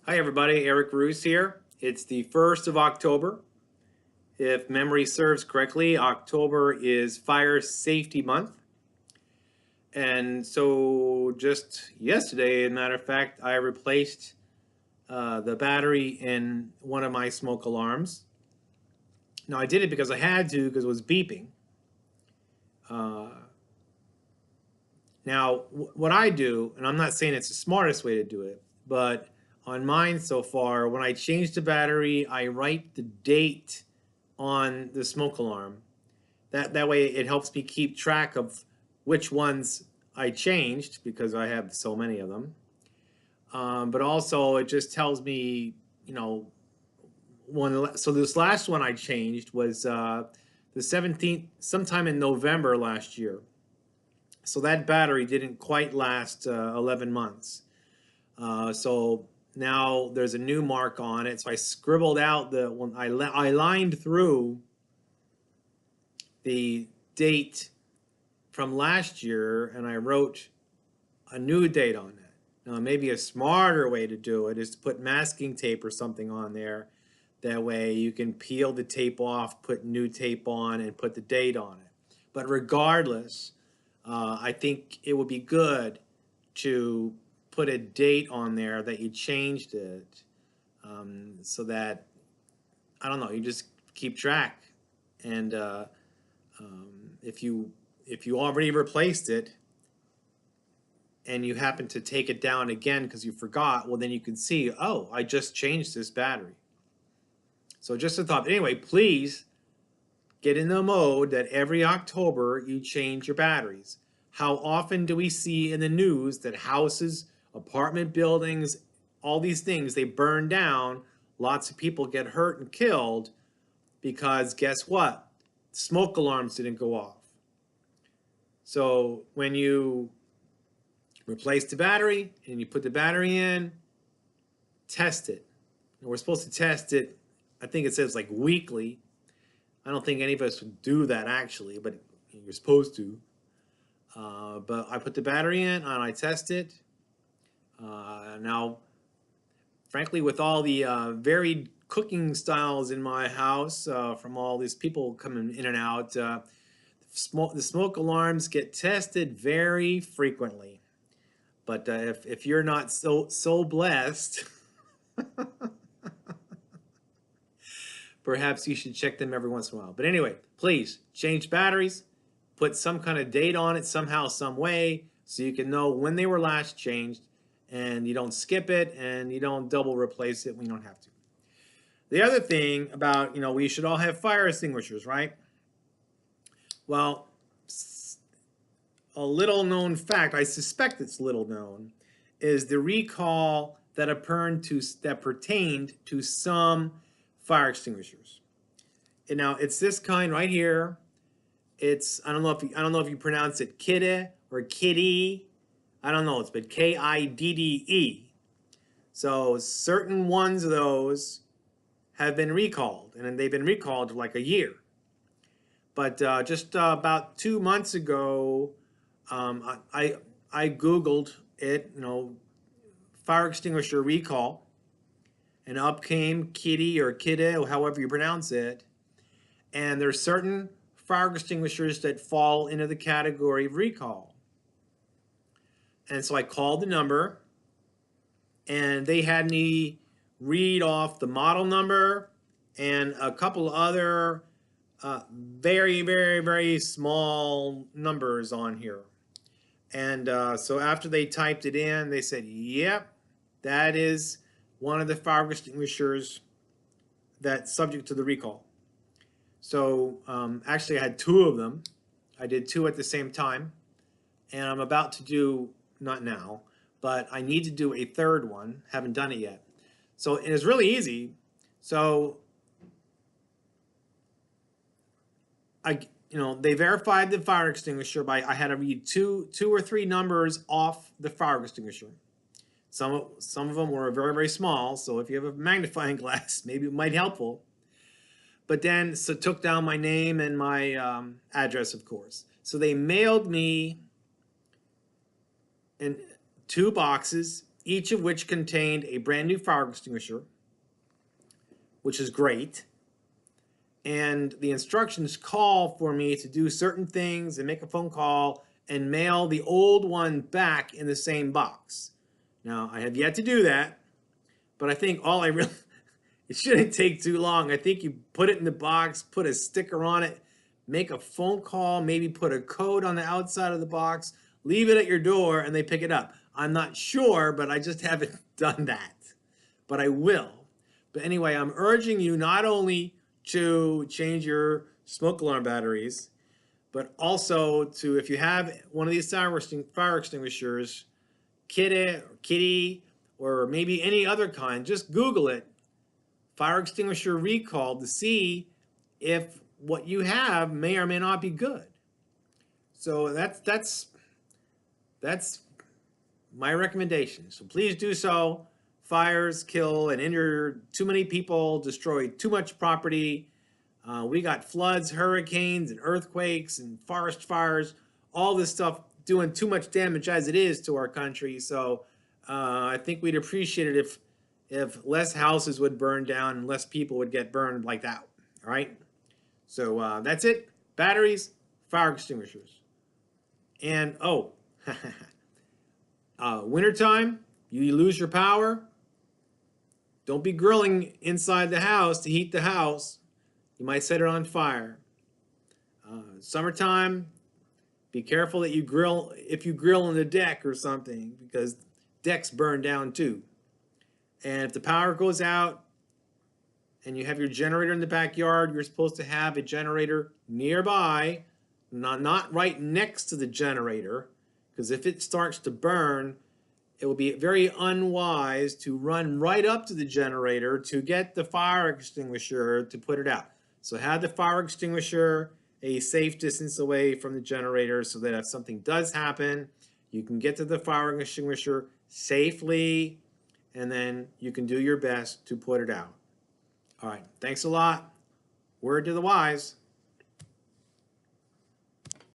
Hi everybody, Eric Roos here. It's the 1st of October. If memory serves correctly, October is Fire Safety Month. And so just yesterday, as a matter of fact, I replaced the battery in one of my smoke alarms. Now I did it because I had to, because it was beeping. Now what I do, and I'm not saying it's the smartest way to do it, but on mine so far, when I change the battery, I write the date on the smoke alarm. That way it helps me keep track of which ones I changed, because I have so many of them. But also it just tells me, so this last one I changed was the 17th, sometime in November last year. So that battery didn't quite last 11 months. So now there's a new mark on it. So I scribbled out I lined through the date from last year, and I wrote a new date on it. Now, maybe a smarter way to do it is to put masking tape or something on there. That way you can peel the tape off, put new tape on, and put the date on it. But regardless, I think it would be good to put a date on there that you changed it, so that, I don't know, you just keep track. And if you already replaced it and you happen to take it down again because you forgot, well, then you can see, oh, I just changed this battery. So just a thought. Anyway, please get in the mode that every October you change your batteries. How often do we see in the news that houses, apartment buildings, all these things, they burn down, lots of people get hurt and killed because guess what? Smoke alarms didn't go off. So when you replace the battery and you put the battery in, test it. And we're supposed to test it, I think it says like weekly. I don't think any of us would do that actually, but you're supposed to. But I put the battery in and I test it. Now, frankly, with all the varied cooking styles in my house, from all these people coming in and out, the smoke alarms get tested very frequently. But if you're not so blessed, perhaps you should check them every once in a while. But anyway, please change batteries, put some kind of date on it somehow, some way, so you can know when they were last changed, and you don't skip it and you don't double replace it when you don't have to. The other thing about, we should all have fire extinguishers, right? Well, a little known fact, I suspect it's little known, is the recall that pertained to some fire extinguishers. And now it's this kind right here. It's, I don't know if you pronounce it Kidde or Kitty. I don't know, it's been Kidde. So certain ones of those have been recalled, and they've been recalled for like a year. But just about 2 months ago, I Googled it, fire extinguisher recall, and up came Kitty or Kidde, or however you pronounce it. And there's certain fire extinguishers that fall into the category of recall. And so I called the number, and they had me read off the model number and a couple other very, very, very small numbers on here. And so after they typed it in, they said, yep, that is one of the fire extinguishers that's subject to the recall. So actually I had two of them. I did two at the same time. And I'm about to do, not now, but I need to do a third one. Haven't done it yet. So it is really easy. So they verified the fire extinguisher by, I had to read two or three numbers off the fire extinguisher. Some of them were very, very small, so if you have a magnifying glass, maybe it might be helpful. But then, so took down my name and my address, of course. So they mailed me in 2 boxes, each of which contained a brand new fire extinguisher, which is great. And the instructions call for me to do certain things and make a phone call and mail the old one back in the same box. Now, I have yet to do that, but I think all I really, it shouldn't take too long. I think you put it in the box, put a sticker on it, make a phone call, maybe put a code on the outside of the box, leave it at your door, and they pick it up. I'm not sure, but I just haven't done that. But I will. But anyway, I'm urging you not only to change your smoke alarm batteries, but also to, if you have one of these fire extinguishers, Kitty, or maybe any other kind, just Google it, fire extinguisher recall, to see if what you have may or may not be good. So that's my recommendation. So please do so. Fires kill and injure too many people, destroy too much property. We got floods, hurricanes, and earthquakes, and forest fires, all this stuff doing too much damage as it is to our country. So I think we'd appreciate it if less houses would burn down and less people would get burned like that. All right? So that's it. Batteries, fire extinguishers. And, oh, wintertime, you lose your power. Don't be grilling inside the house to heat the house. You might set it on fire. Summertime, be careful that you grill, if you grill on the deck or something, because decks burn down too. And if the power goes out and you have your generator in the backyard, you're supposed to have a generator nearby, not right next to the generator, because if it starts to burn, it will be very unwise to run right up to the generator to get the fire extinguisher to put it out. So have the fire extinguisher a safe distance away from the generator so that if something does happen, you can get to the fire extinguisher safely, and then you can do your best to put it out. All right, thanks a lot. Word to the wise.